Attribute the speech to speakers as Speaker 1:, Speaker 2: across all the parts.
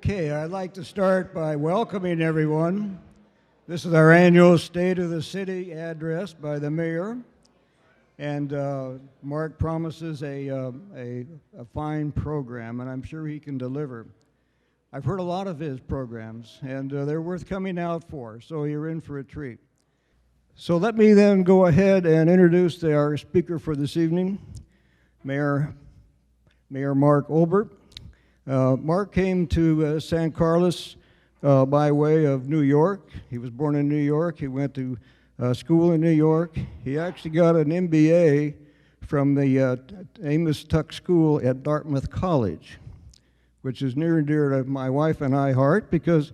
Speaker 1: Okay, I'd like to start by welcoming everyone. This is our annual State of the City address by the mayor, and Mark promises a fine program, and I'm sure he can deliver. I've heard a lot of his programs, and they're worth coming out for, so you're in for a treat. So let me then go ahead and introduce our speaker for this evening, Mayor Mark Olbert. Mark came to San Carlos by way of New York. He was born in New York. He went to school in New York. He actually got an MBA from the Amos Tuck School at Dartmouth College, which is near and dear to my wife and I heart because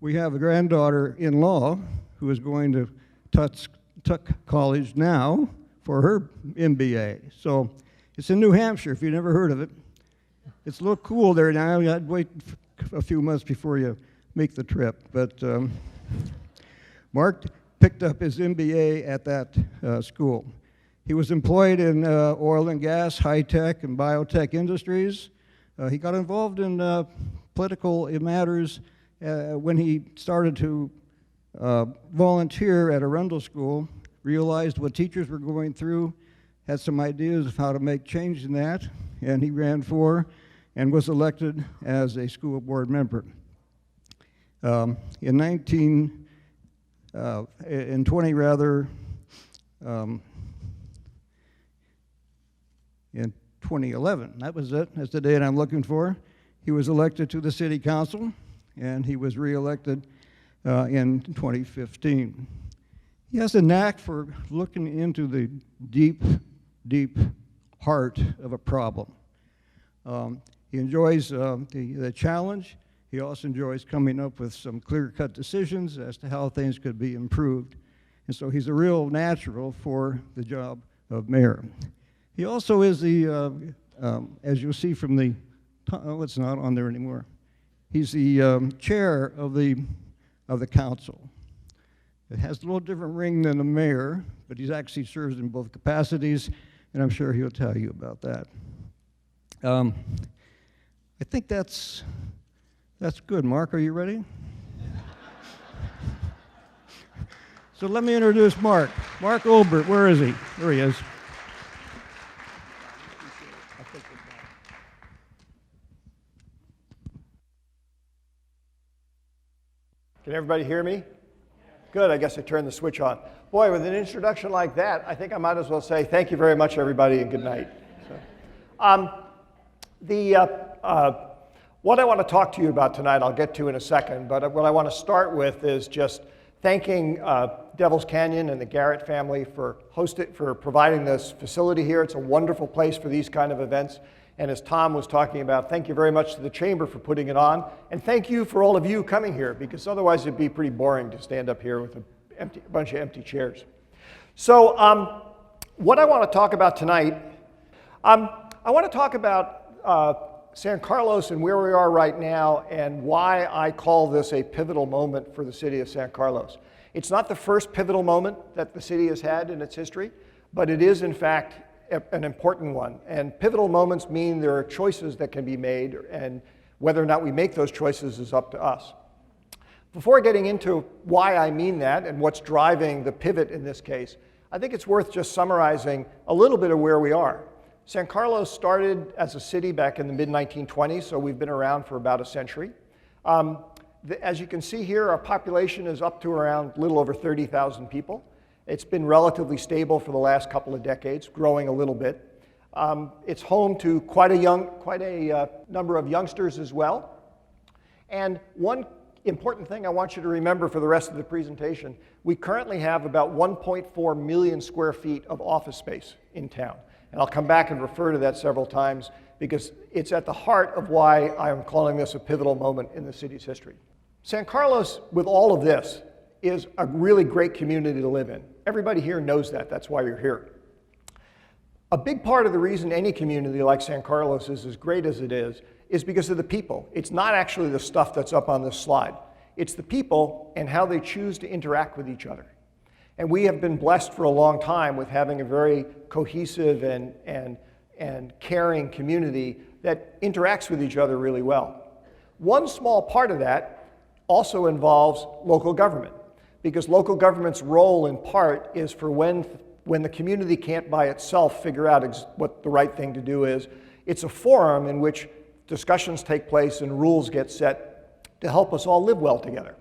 Speaker 1: we have a granddaughter-in-law who is going to Tuck College now for her MBA. So it's in New Hampshire, if you've never heard of it. It's a little cool there now. I'd wait a few months before you make the trip. But Mark picked up his MBA at that school. He was employed in oil and gas, high-tech, and biotech industries. He got involved in political matters when he started to volunteer at Arundel School, realized what teachers were going through, had some ideas of how to make change in that, and he ran for and was elected as a school board member. In 2011, that was it, that's the date I'm looking for, he was elected to the city council, and he was reelected in 2015. He has a knack for looking into the deep, deep heart of a problem. He enjoys the challenge. He also enjoys coming up with some clear-cut decisions as to how things could be improved. And so he's a real natural for the job of mayor. He also is the, as you'll see from the, oh, it's not on there anymore. He's the chair of the council. It has a little different ring than the mayor, but he actually serves in both capacities, and I'm sure he'll tell you about that. I think that's good. Mark, are you ready? So let me introduce Mark. Mark Olbert, where is he? There he is.
Speaker 2: Can everybody hear me? Good, I guess I turned the switch on. Boy, with an introduction like that, I think I might as well say thank you very much, everybody, and good night. What I want to talk to you about tonight, I'll get to in a second, but what I want to start with is just thanking Devil's Canyon and the Garrett family for providing this facility here. It's a wonderful place for these kind of events. And as Tom was talking about, thank you very much to the Chamber for putting it on. And thank you for all of you coming here, because otherwise it'd be pretty boring to stand up here with a bunch of empty chairs. So what I want to talk about tonight, I want to talk about San Carlos and where we are right now and why I call this a pivotal moment for the city of San Carlos. It's not the first pivotal moment that the city has had in its history, but it is in fact an important one. And pivotal moments mean there are choices that can be made, and whether or not we make those choices is up to us. Before getting into why I mean that and what's driving the pivot in this case, I think it's worth just summarizing a little bit of where we are. San Carlos started as a city back in the mid-1920s, so we've been around for about a century. As you can see here, our population is up to around a little over 30,000 people. It's been relatively stable for the last couple of decades, growing a little bit. It's home to quite a number of youngsters as well. And one important thing I want you to remember for the rest of the presentation, we currently have about 1.4 million square feet of office space in town. And I'll come back and refer to that several times because it's at the heart of why I'm calling this a pivotal moment in the city's history. San Carlos, with all of this, is a really great community to live in. Everybody here knows that. That's why you're here. A big part of the reason any community like San Carlos is as great as it is because of the people. It's not actually the stuff that's up on this slide. It's the people and how they choose to interact with each other. And we have been blessed for a long time with having a very cohesive and caring community that interacts with each other really well. One small part of that also involves local government, because local government's role in part is for when the community can't by itself figure out what the right thing to do is, it's a forum in which discussions take place and rules get set to help us all live well together.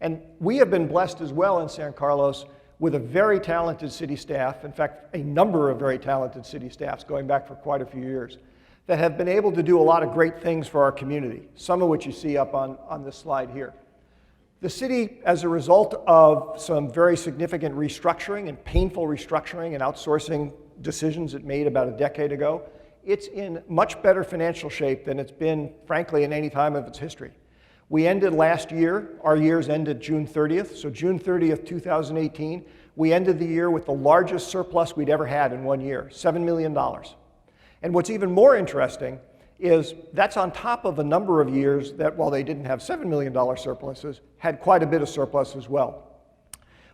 Speaker 2: And we have been blessed as well in San Carlos with a very talented city staff, in fact, a number of very talented city staffs going back for quite a few years, that have been able to do a lot of great things for our community, some of which you see up on this slide here. The city, as a result of some very significant restructuring and painful restructuring and outsourcing decisions it made about a decade ago, it's in much better financial shape than it's been, frankly, in any time of its history. We ended last year, our years ended June 30th, so June 30th, 2018, we ended the year with the largest surplus we'd ever had in one year, $7 million. And what's even more interesting is that's on top of a number of years that, while they didn't have $7 million surpluses, had quite a bit of surplus as well.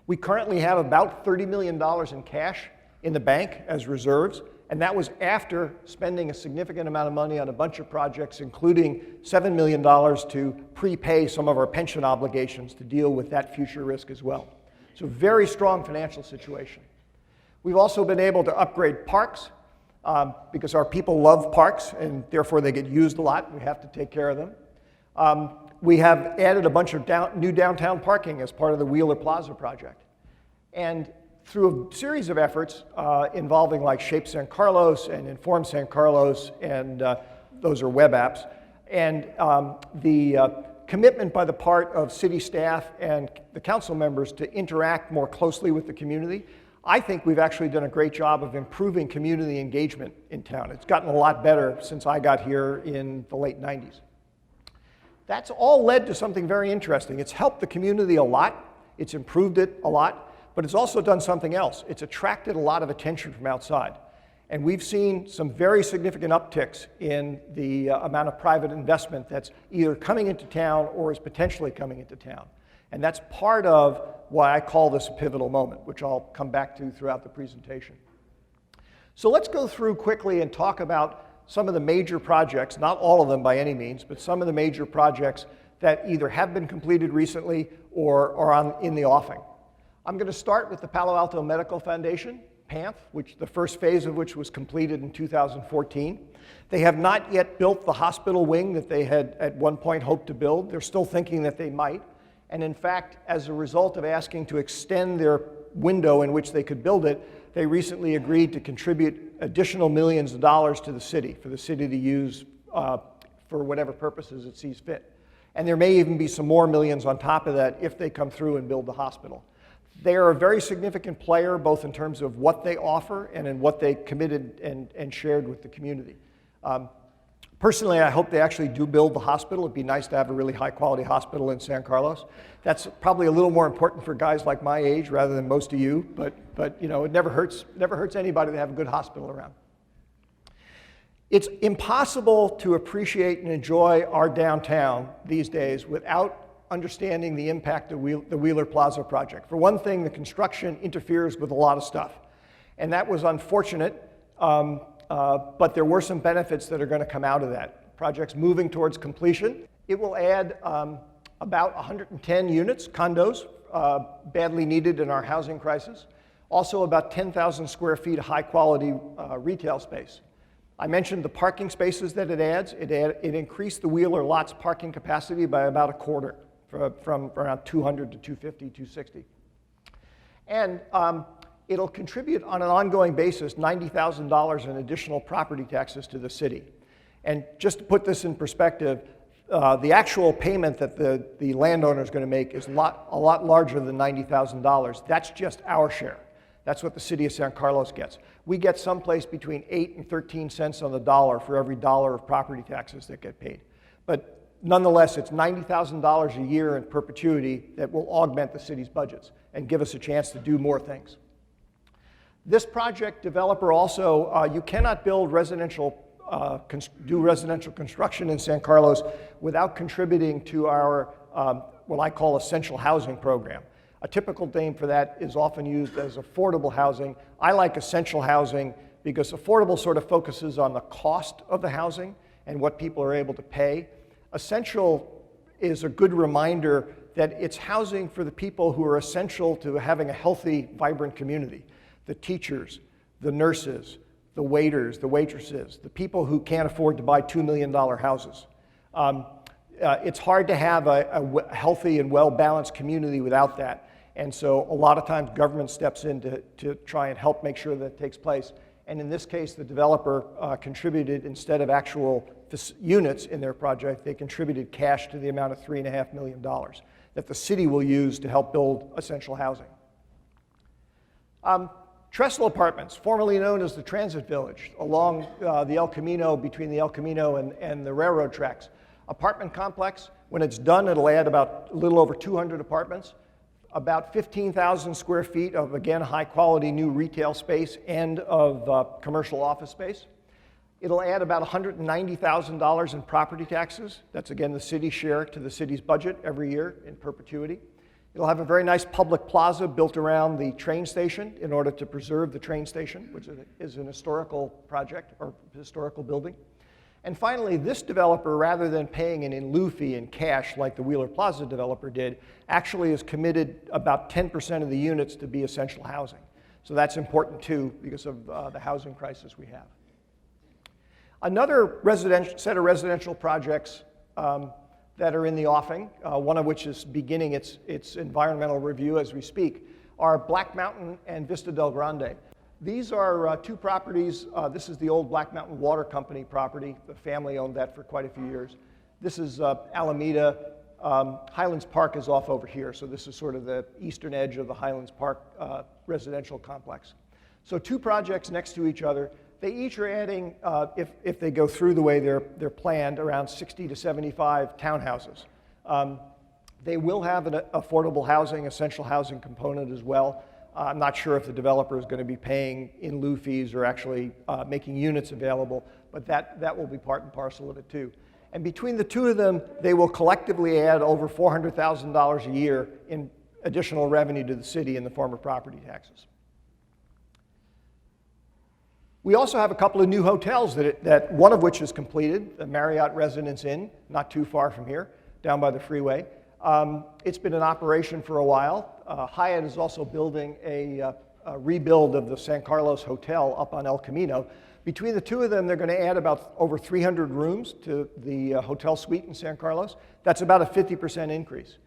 Speaker 2: We currently have about $30 million in cash in the bank as reserves, and that was after spending a significant amount of money on a bunch of projects, including $7 million to prepay some of our pension obligations to deal with that future risk as well. So very strong financial situation. We've also been able to upgrade parks because our people love parks and therefore they get used a lot. We have to take care of them. We have added a bunch of new downtown parking as part of the Wheeler Plaza project. And through a series of efforts involving like Shape San Carlos and Inform San Carlos, and those are web apps, and the commitment by the part of city staff and the council members to interact more closely with the community, I think we've actually done a great job of improving community engagement in town. It's gotten a lot better since I got here in the late 90s. That's all led to something very interesting. It's helped the community a lot, it's improved it a lot, but it's also done something else. It's attracted a lot of attention from outside. And we've seen some very significant upticks in the amount of private investment that's either coming into town or is potentially coming into town. And that's part of why I call this a pivotal moment, which I'll come back to throughout the presentation. So let's go through quickly and talk about some of the major projects, not all of them by any means, but some of the major projects that either have been completed recently or are in the offing. I'm going to start with the Palo Alto Medical Foundation, PANF, which the first phase of which was completed in 2014. They have not yet built the hospital wing that they had at one point hoped to build. They're still thinking that they might. And in fact, as a result of asking to extend their window in which they could build it, they recently agreed to contribute additional millions of dollars to the city, for the city to use for whatever purposes it sees fit. And there may even be some more millions on top of that if they come through and build the hospital. They are a very significant player, both in terms of what they offer and in what they committed and shared with the community. Personally, I hope they actually do build the hospital. It'd be nice to have a really high-quality hospital in San Carlos. That's probably a little more important for guys like my age rather than most of you, but you know, it never hurts anybody to have a good hospital around. It's impossible to appreciate and enjoy our downtown these days without understanding the impact of the Wheeler Plaza project. For one thing, the construction interferes with a lot of stuff, and that was unfortunate, but there were some benefits that are going to come out of that. Project's moving towards completion. It will add about 110 units, condos, badly needed in our housing crisis. Also about 10,000 square feet of high-quality retail space. I mentioned the parking spaces that it adds. It increased the Wheeler lot's parking capacity by about a quarter, from around 200 to 250, 260. And it'll contribute on an ongoing basis $90,000 in additional property taxes to the city. And just to put this in perspective, the actual payment that the landowner is going to make is a lot larger than $90,000. That's just our share. That's what the city of San Carlos gets. We get someplace between 8 and 13 cents on the dollar for every dollar of property taxes that get paid. But nonetheless, it's $90,000 a year in perpetuity that will augment the city's budgets and give us a chance to do more things. This project developer also, you cannot build do residential construction in San Carlos without contributing to our, what I call essential housing program. A typical name for that is often used as affordable housing. I like essential housing because affordable sort of focuses on the cost of the housing and what people are able to pay. essential is a good reminder that it's housing for the people who are essential to having a healthy, vibrant community. The teachers, the nurses, the waiters, the waitresses, the people who can't afford to buy $2 million houses. It's hard to have a healthy and well-balanced community without that. And so a lot of times government steps in to try and help make sure that takes place. And in this case, the developer contributed, instead of actual units in their project, they contributed cash to the amount of $3.5 million that the city will use to help build essential housing. Trestle Apartments, formerly known as the Transit Village, along the El Camino, between the El Camino and the railroad tracks. Apartment complex, when it's done, it'll add about a little over 200 apartments, about 15,000 square feet of, again, high-quality new retail space and of commercial office space. It'll add about $190,000 in property taxes. That's, again, the city's share to the city's budget every year in perpetuity. It'll have a very nice public plaza built around the train station in order to preserve the train station, which is an historical project or historical building. And finally, this developer, rather than paying an in lieu fee in cash like the Wheeler Plaza developer did, actually has committed about 10% of the units to be essential housing. So that's important too because of the housing crisis we have. Another set of residential projects that are in the offing, one of which is beginning its environmental review as we speak, are Black Mountain and Vista del Grande. These are two properties. This is the old Black Mountain Water Company property. The family owned that for quite a few years. This is Alameda. Highlands Park is off over here, so this is sort of the eastern edge of the Highlands Park residential complex. So two projects next to each other. They each are adding, if they go through the way they're planned, around 60 to 75 townhouses. They will have an affordable housing, essential housing component as well. I'm not sure if the developer is going to be paying in lieu fees or actually making units available, but that will be part and parcel of it too. And between the two of them, they will collectively add over $400,000 a year in additional revenue to the city in the form of property taxes. We also have a couple of new hotels that one of which is completed, the Marriott Residence Inn, not too far from here, down by the freeway. It's been in operation for a while. Hyatt is also building a rebuild of the San Carlos Hotel up on El Camino. Between the two of them, they're going to add about over 300 rooms to the hotel suite in San Carlos. That's about a 50% increase.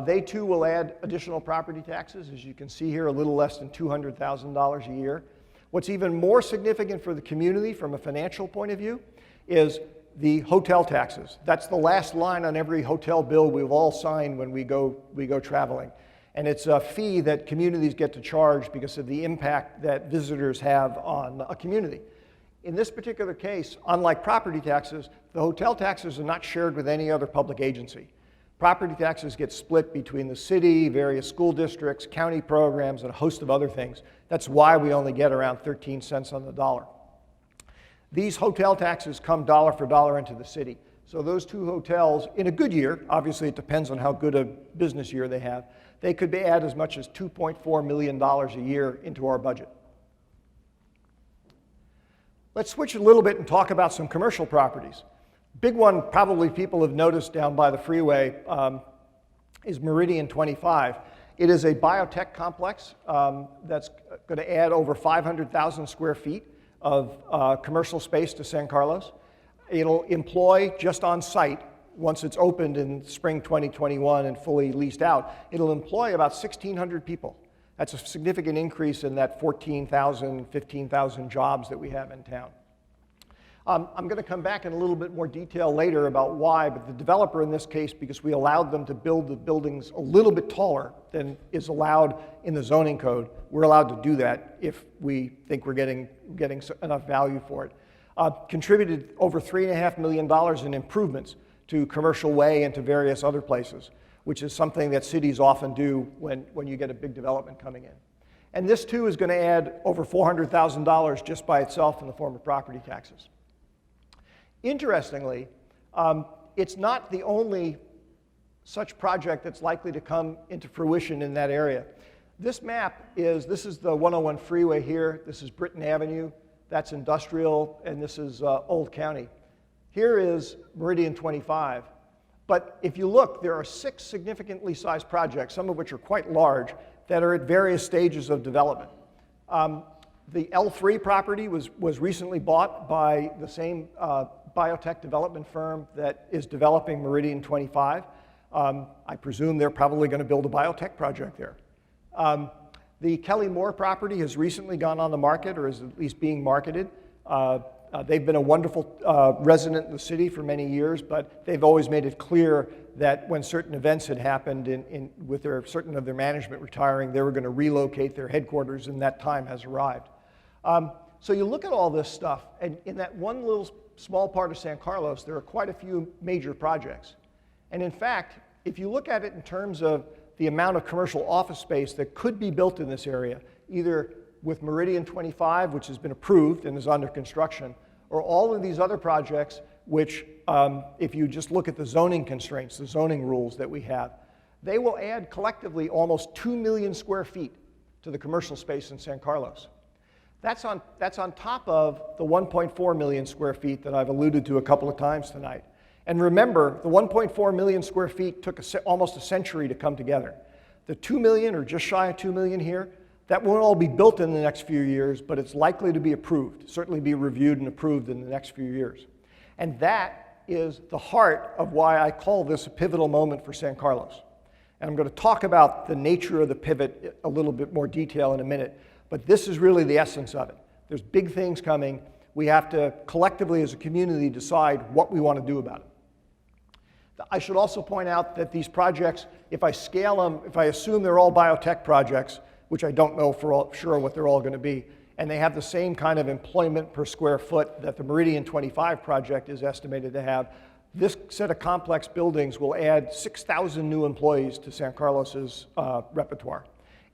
Speaker 2: They too will add additional property taxes. As you can see here, a little less than $200,000 a year. What's even more significant for the community from a financial point of view is the hotel taxes. That's the last line on every hotel bill we've all signed when we go traveling. And it's a fee that communities get to charge because of the impact that visitors have on a community. In this particular case, unlike property taxes, the hotel taxes are not shared with any other public agency. Property taxes get split between the city, various school districts, county programs, and a host of other things. That's why we only get around 13 cents on the dollar. These hotel taxes come dollar for dollar into the city. So those two hotels, in a good year, obviously it depends on how good a business year they have, they could add as much as $2.4 million a year into our budget. Let's switch a little bit and talk about some commercial properties. Big one probably people have noticed down by the freeway is Meridian 25. It is a biotech complex that's going to add over 500,000 square feet of commercial space to San Carlos. It'll employ, just on site, once it's opened in spring 2021 and fully leased out, it'll employ about 1,600 people. That's a significant increase in that 14,000, 15,000 jobs that we have in town. I'm going to come back in a little bit more detail later about why, but the developer in this case, because we allowed them to build the buildings a little bit taller than is allowed in the zoning code, we're allowed to do that if we think we're getting enough value for it. Contributed over $3.5 million in improvements to Commercial Way and to various other places, which is something that cities often do when you get a big development coming in. And this too is going to add over $400,000 just by itself in the form of property taxes. Interestingly, it's not the only such project that's likely to come into fruition in that area. This map this is the 101 freeway here, this is Britton Avenue, that's industrial, and this is Old County. Here is Meridian 25. But if you look, there are 6 significantly sized projects, some of which are quite large, that are at various stages of development. The L3 property was recently bought by the same biotech development firm that is developing Meridian 25. I presume they're probably going to build a biotech project there. The Kelly Moore property has recently gone on the market, or is at least being marketed. They've been a wonderful resident in the city for many years, but they've always made it clear that when certain events had happened with certain of their management retiring, they were going to relocate their headquarters, and that time has arrived. So you look at all this stuff, and in that one little small part of San Carlos, there are quite a few major projects. And in fact, if you look at it in terms of the amount of commercial office space that could be built in this area, either with Meridian 25, which has been approved and is under construction, or all of these other projects which, if you just look at the zoning constraints, the zoning rules that we have, they will add collectively almost 2 million square feet to the commercial space in San Carlos. That's on top of the 1.4 million square feet that I've alluded to a couple of times tonight. And remember, the 1.4 million square feet took almost a century to come together. The 2 million, or just shy of 2 million here, that won't all be built in the next few years, but it's likely to be approved, certainly be reviewed and approved in the next few years. And that is the heart of why I call this a pivotal moment for San Carlos. And I'm going to talk about the nature of the pivot a little bit more detail in a minute, but this is really the essence of it. There's big things coming. We have to collectively as a community decide what we want to do about it. I should also point out that these projects, if I scale them, if I assume they're all biotech projects, which I don't know for sure what they're all going to be, and they have the same kind of employment per square foot that the Meridian 25 project is estimated to have, this set of complex buildings will add 6,000 new employees to San Carlos's repertoire,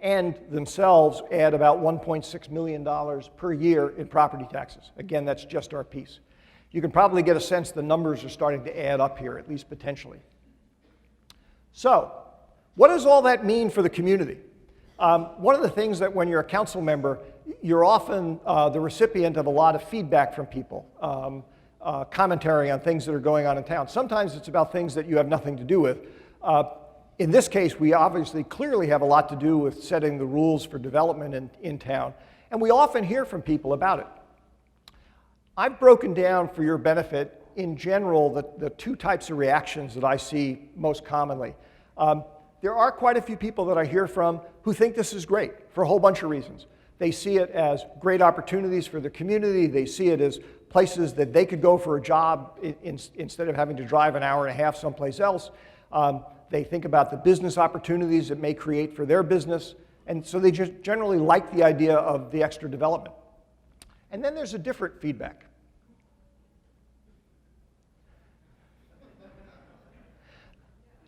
Speaker 2: and themselves add about $1.6 million per year in property taxes. Again, that's just our piece. You can probably get a sense the numbers are starting to add up here, at least potentially. So, what does all that mean for the community? One of the things that when you're a council member, you're often the recipient of a lot of feedback from people, commentary on things that are going on in town. Sometimes it's about things that you have nothing to do with. In this case, we obviously clearly have a lot to do with setting the rules for development in town, and we often hear from people about it. I've broken down for your benefit, in general, the 2 types of reactions that I see most commonly. There are quite a few people that I hear from who think this is great for a whole bunch of reasons. They see it as great opportunities for the community. They see it as places that they could go for a job instead of having to drive an hour and a half someplace else. They think about the business opportunities it may create for their business. And so they just generally like the idea of the extra development. And then there's a different feedback.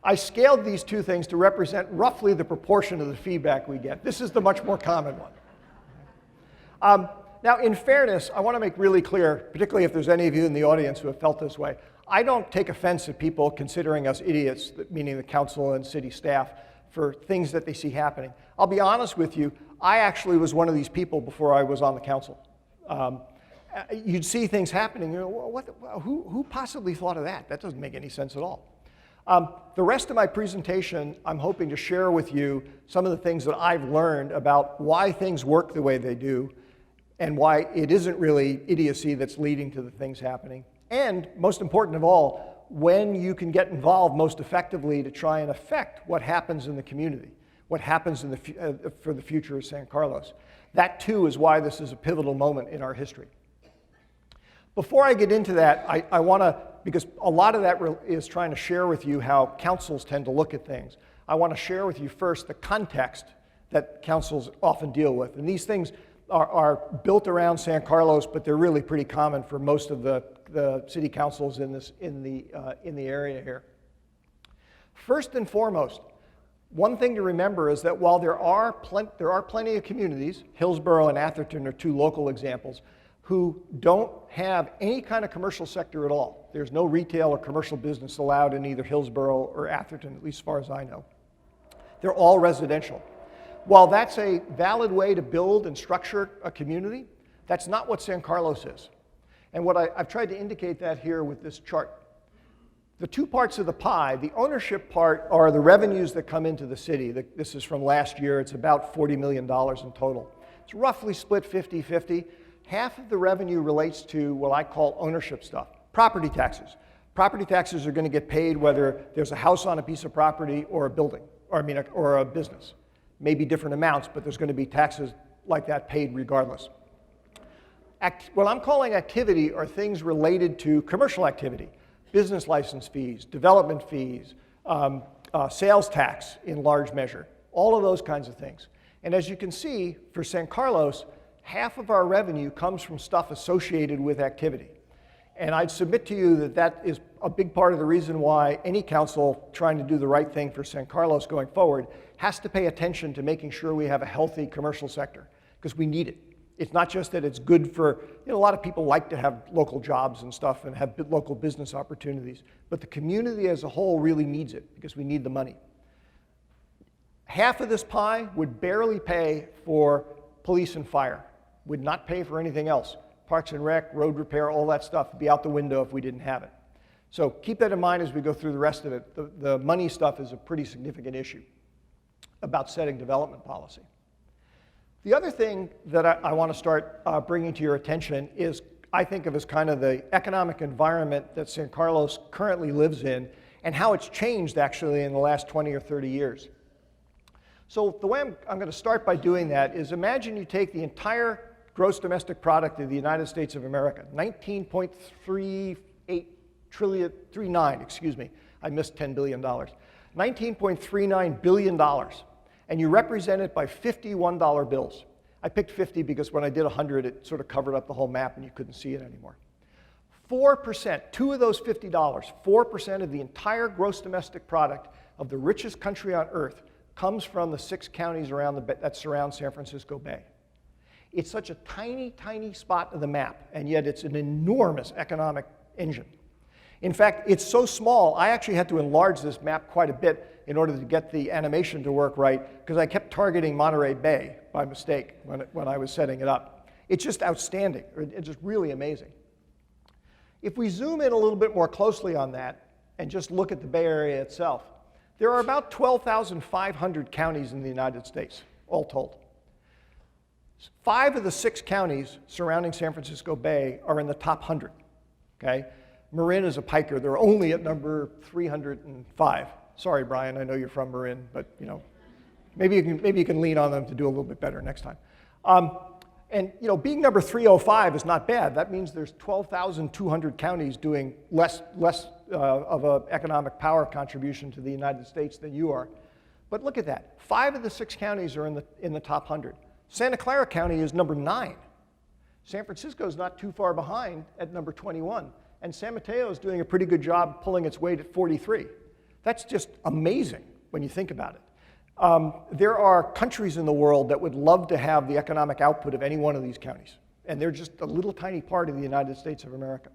Speaker 2: I scaled these 2 things to represent roughly the proportion of the feedback we get. This is the much more common one. Now, in fairness, I want to make really clear, particularly if there's any of you in the audience who have felt this way, I don't take offense at people considering us idiots, meaning the council and city staff, for things that they see happening. I'll be honest with you, I actually was one of these people before I was on the council. You'd see things happening, you know, who possibly thought of that? That doesn't make any sense at all. The rest of my presentation, I'm hoping to share with you some of the things that I've learned about why things work the way they do and why it isn't really idiocy that's leading to the things happening. And most important of all, when you can get involved most effectively to try and affect what happens in the community, what happens for the future of San Carlos. That too is why this is a pivotal moment in our history. Before I get into that, I want to, because a lot of that is trying to share with you how councils tend to look at things. I want to share with you first the context that councils often deal with. And these things are built around San Carlos, but they're really pretty common for most of the city councils in the area here. First and foremost, one thing to remember is that while there are plenty of communities, Hillsborough and Atherton are 2 local examples, who don't have any kind of commercial sector at all. There's no retail or commercial business allowed in either Hillsborough or Atherton, at least as far as I know. They're all residential. While that's a valid way to build and structure a community, that's not what San Carlos is. And I've tried to indicate that here with this chart. The two parts of the pie, the ownership part are the revenues that come into the city. This is from last year. It's about $40 million in total. It's roughly split 50-50. Half of the revenue relates to what I call ownership stuff, property taxes. Property taxes are going to get paid whether there's a house on a piece of property or a building, or a business. Maybe different amounts, but there's going to be taxes like that paid regardless. What I'm calling activity are things related to commercial activity, business license fees, development fees, sales tax in large measure, all of those kinds of things. And as you can see, for San Carlos, half of our revenue comes from stuff associated with activity. And I'd submit to you that that is a big part of the reason why any council trying to do the right thing for San Carlos going forward has to pay attention to making sure we have a healthy commercial sector, because we need it. It's not just that it's good for, a lot of people like to have local jobs and stuff and have local business opportunities, but the community as a whole really needs it because we need the money. Half of this pie would barely pay for police and fire, would not pay for anything else. Parks and Rec, road repair, all that stuff would be out the window if we didn't have it. So keep that in mind as we go through the rest of it. The money stuff is a pretty significant issue about setting development policy. The other thing that I want to start bringing to your attention is, I think of as kind of the economic environment that San Carlos currently lives in and how it's changed actually in the last 20 or 30 years. So the way I'm going to start by doing that is, imagine you take the entire gross domestic product of the United States of America, 39, excuse me, I missed $10 billion, $19.39 billion. And you represent it by $51 bills. I picked 50 because when I did 100, it sort of covered up the whole map and you couldn't see it anymore. 4%, two of those $50, 4% of the entire gross domestic product of the richest country on earth comes from the 6 counties that surround San Francisco Bay. It's such a tiny, tiny spot of the map, and yet it's an enormous economic engine. In fact, it's so small, I actually had to enlarge this map quite a bit in order to get the animation to work right, because I kept targeting Monterey Bay by mistake when I was setting it up. It's just outstanding. It's just really amazing. If we zoom in a little bit more closely on that and just look at the Bay Area itself, there are about 12,500 counties in the United States, all told. 5 of the 6 counties surrounding San Francisco Bay are in the top 100, okay? Marin is a piker. They're only at number 305. Sorry, Brian, I know you're from Marin, but maybe you can lean on them to do a little bit better next time. And being number 305 is not bad. That means there's 12,200 counties doing less of an economic power contribution to the United States than you are. But look at that. 5 of the 6 counties are in the top 100. Santa Clara County is number 9. San Francisco is not too far behind at number 21. And San Mateo is doing a pretty good job pulling its weight at 43. That's just amazing when you think about it. There are countries in the world that would love to have the economic output of any one of these counties. And they're just a little tiny part of the United States of America.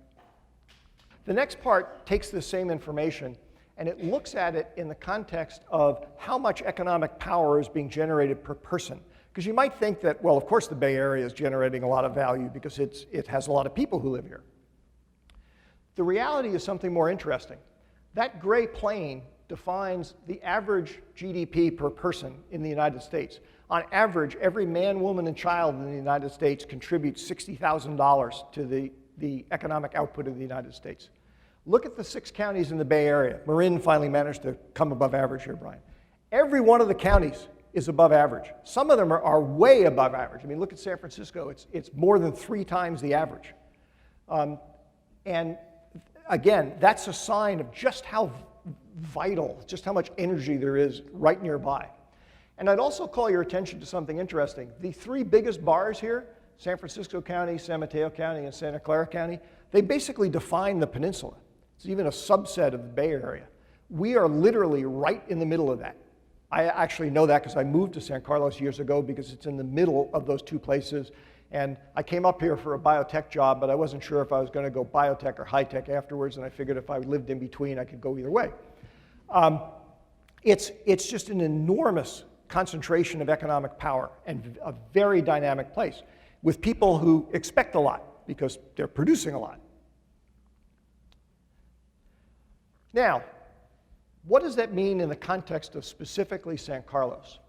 Speaker 2: The next part takes the same information and it looks at it in the context of how much economic power is being generated per person. Because you might think that, well, of course the Bay Area is generating a lot of value because it has a lot of people who live here. The reality is something more interesting. That gray plane defines the average GDP per person in the United States. On average, every man, woman, and child in the United States contributes $60,000 to the economic output of the United States. Look at the 6 counties in the Bay Area. Marin finally managed to come above average here, Brian. Every one of the counties is above average. Some of them are way above average. I mean, look at San Francisco. It's more than 3 times the average. And again, that's a sign of just how vital, just how much energy there is right nearby. And I'd also call your attention to something interesting. The 3 biggest bars here, San Francisco County, San Mateo County, and Santa Clara County, they basically define the peninsula. It's even a subset of the Bay Area. We are literally right in the middle of that. I actually know that because I moved to San Carlos years ago because it's in the middle of those 2 places. And I came up here for a biotech job, but I wasn't sure if I was going to go biotech or high tech afterwards, and I figured if I lived in between, I could go either way. It's just an enormous concentration of economic power and a very dynamic place with people who expect a lot. because they're producing a lot. Now, what does that mean in the context of specifically San Carlos?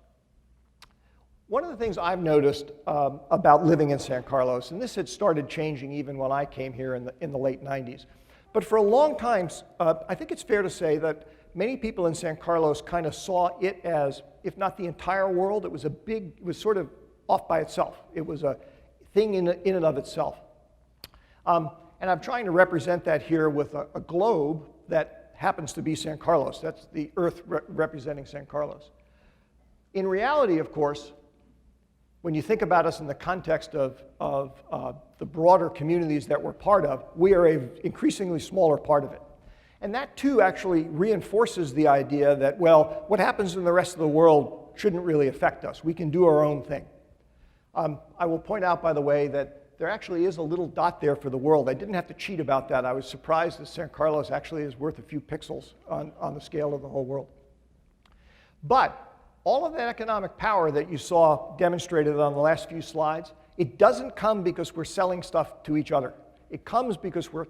Speaker 2: One of the things I've noticed about living in San Carlos, and this had started changing even when I came here in the late 90s, but for a long time, I think it's fair to say that many people in San Carlos kind of saw it as, if not the entire world, it was sort of off by itself. It was a thing in and of itself. And I'm trying to represent that here with a globe that happens to be San Carlos. That's the Earth representing San Carlos. In reality, of course, when you think about us in the context of the broader communities that we're part of, we are an increasingly smaller part of it. And that too actually reinforces the idea that, well, what happens in the rest of the world shouldn't really affect us. We can do our own thing. I will point out, by the way, that there actually is a little dot there for the world. I didn't have to cheat about that. I was surprised that San Carlos actually is worth a few pixels on the scale of the whole world. But all of that economic power that you saw demonstrated on the last few slides, it doesn't come because we're selling stuff to each other. It comes because we're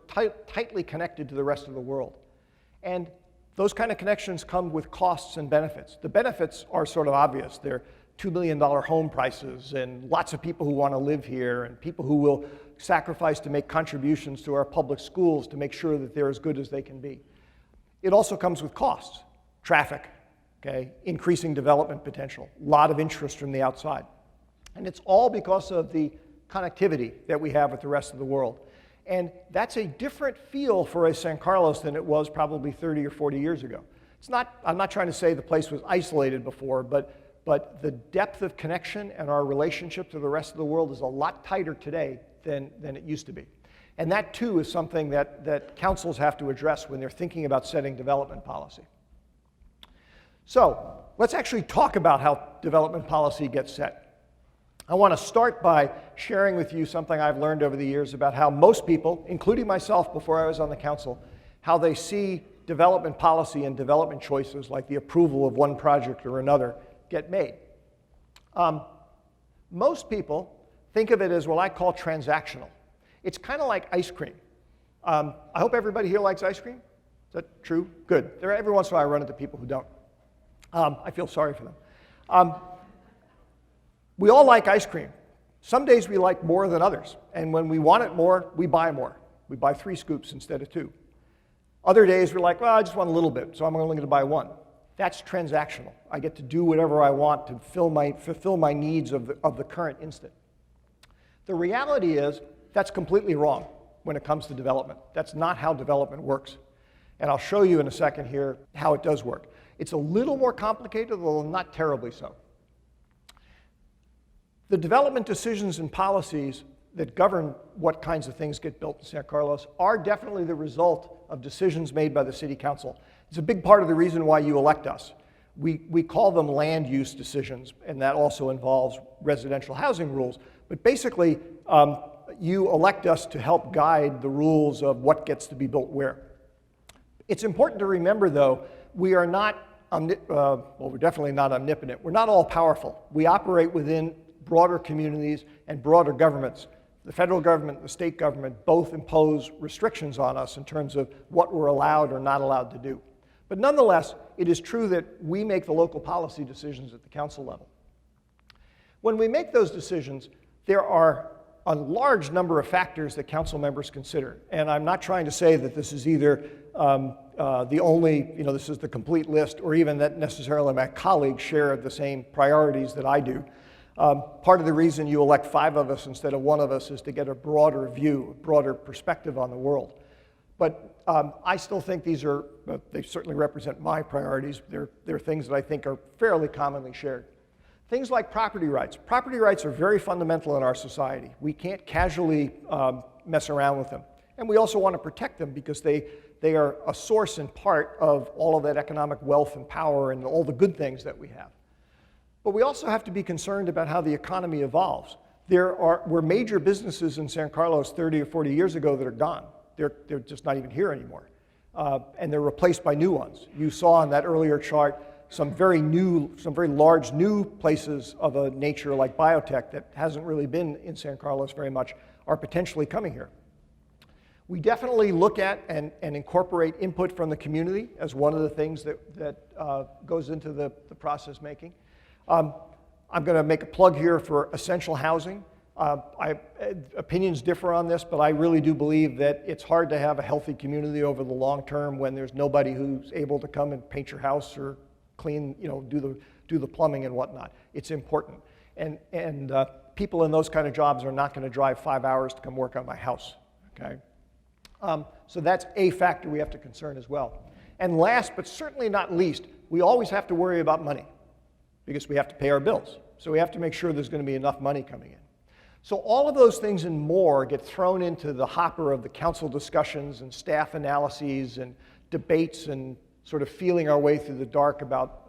Speaker 2: tightly connected to the rest of the world. And those kind of connections come with costs and benefits. The benefits are sort of obvious. They're $2 million home prices and lots of people who want to live here and people who will sacrifice to make contributions to our public schools to make sure that they're as good as they can be. It also comes with costs, traffic, okay, increasing development potential, a lot of interest from the outside. And it's all because of the connectivity that we have with the rest of the world. And that's a different feel for a San Carlos than it was probably 30 or 40 years ago. I'm not trying to say the place was isolated before, but the depth of connection and our relationship to the rest of the world is a lot tighter today than it used to be. And that too is something that councils have to address when they're thinking about setting development policy. So let's actually talk about how development policy gets set. I want to start by sharing with you something I've learned over the years about how most people, including myself before I was on the council, how they see development policy and development choices like the approval of one project or another get made. Most people think of it as what I call transactional. It's kind of like ice cream. I hope everybody here likes ice cream. Is that true? Good. Every once in a while I run into people who don't. I feel sorry for them. We all like ice cream. Some days we like more than others. And when we want it more, we buy more. We buy 3 scoops instead of 2. Other days we're like, well, I just want a little bit, so I'm only going to buy 1. That's transactional. I get to do whatever I want to fulfill my needs of the current instant. The reality is that's completely wrong when it comes to development. That's not how development works. And I'll show you in a second here how it does work. It's a little more complicated, although not terribly so. The development decisions and policies that govern what kinds of things get built in San Carlos are definitely the result of decisions made by the City Council. It's a big part of the reason why you elect us. We call them land use decisions, and that also involves residential housing rules. But basically, you elect us to help guide the rules of what gets to be built where. It's important to remember, though, we are not, we're definitely not omnipotent. We're not all powerful. We operate within broader communities and broader governments. The federal government and the state government both impose restrictions on us in terms of what we're allowed or not allowed to do. But nonetheless, it is true that we make the local policy decisions at the council level. When we make those decisions, there are a large number of factors that council members consider. And I'm not trying to say that this is either the only, this is the complete list, or even that necessarily my colleagues share the same priorities that I do. Part of the reason you elect 5 of us instead of 1 of us is to get a broader view, a broader perspective on the world. But I still think these are, they certainly represent my priorities. They're things that I think are fairly commonly shared. Things like property rights. Property rights are very fundamental in our society. We can't casually mess around with them. And we also want to protect them because they are a source and part of all of that economic wealth and power and all the good things that we have. But we also have to be concerned about how the economy evolves. There were major businesses in San Carlos 30 or 40 years ago that are gone. They're just not even here anymore. And they're replaced by new ones. You saw on that earlier chart some very large new places of a nature like biotech that hasn't really been in San Carlos very much are potentially coming here. We definitely look at and incorporate input from the community as one of the things that goes into the process making. I'm going to make a plug here for essential housing. Opinions differ on this, but I really do believe that it's hard to have a healthy community over the long term when there's nobody who's able to come and paint your house or clean, do the plumbing and whatnot. It's important. And people in those kind of jobs are not going to drive 5 hours to come work on my house, okay? So that's a factor we have to concern as well. And last, but certainly not least, we always have to worry about money because we have to pay our bills. So we have to make sure there's going to be enough money coming in. So all of those things and more get thrown into the hopper of the council discussions and staff analyses and debates and sort of feeling our way through the dark about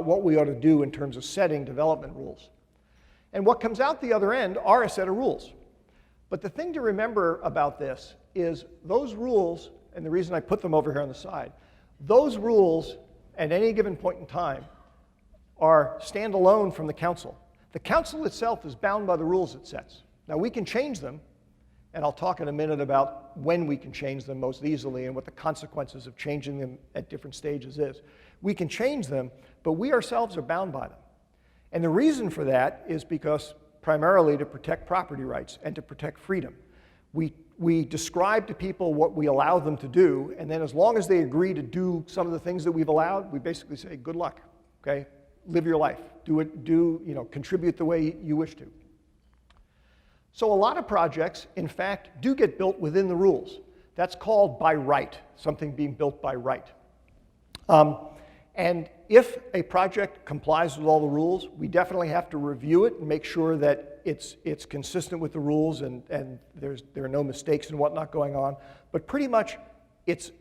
Speaker 2: what we ought to do in terms of setting development rules. And what comes out the other end are a set of rules. But the thing to remember about this is those rules, and the reason I put them over here on the side, those rules at any given point in time are standalone from the council. The council itself is bound by the rules it sets. Now we can change them, and I'll talk in a minute about when we can change them most easily and what the consequences of changing them at different stages is. We can change them, but we ourselves are bound by them. And the reason for that is because primarily to protect property rights and to protect freedom. We describe to people what we allow them to do, and then as long as they agree to do some of the things that we've allowed, we basically say, good luck, okay? Live your life. Do it, contribute the way you wish to. So a lot of projects, in fact, do get built within the rules. That's called by right, something being built by right. And if a project complies with all the rules, we definitely have to review it and make sure that it's consistent with the rules and there are no mistakes and whatnot going on. But pretty much it's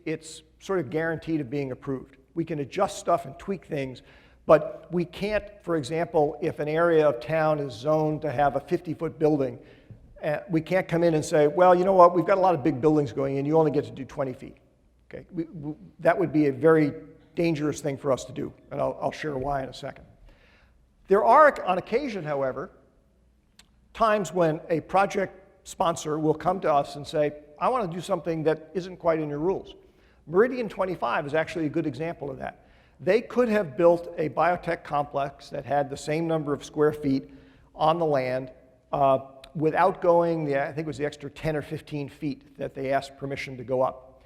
Speaker 2: sort of guaranteed of being approved. We can adjust stuff and tweak things, but we can't, for example, if an area of town is zoned to have a 50-foot building, we can't come in and say, well, you know what, we've got a lot of big buildings going in, you only get to do 20 feet. Okay? That would be a very dangerous thing for us to do, and I'll share why in a second. There are, on occasion, however, times when a project sponsor will come to us and say, I want to do something that isn't quite in your rules. Meridian 25 is actually a good example of that. They could have built a biotech complex that had the same number of square feet on the land without going, I think it was the extra 10 or 15 feet that they asked permission to go up.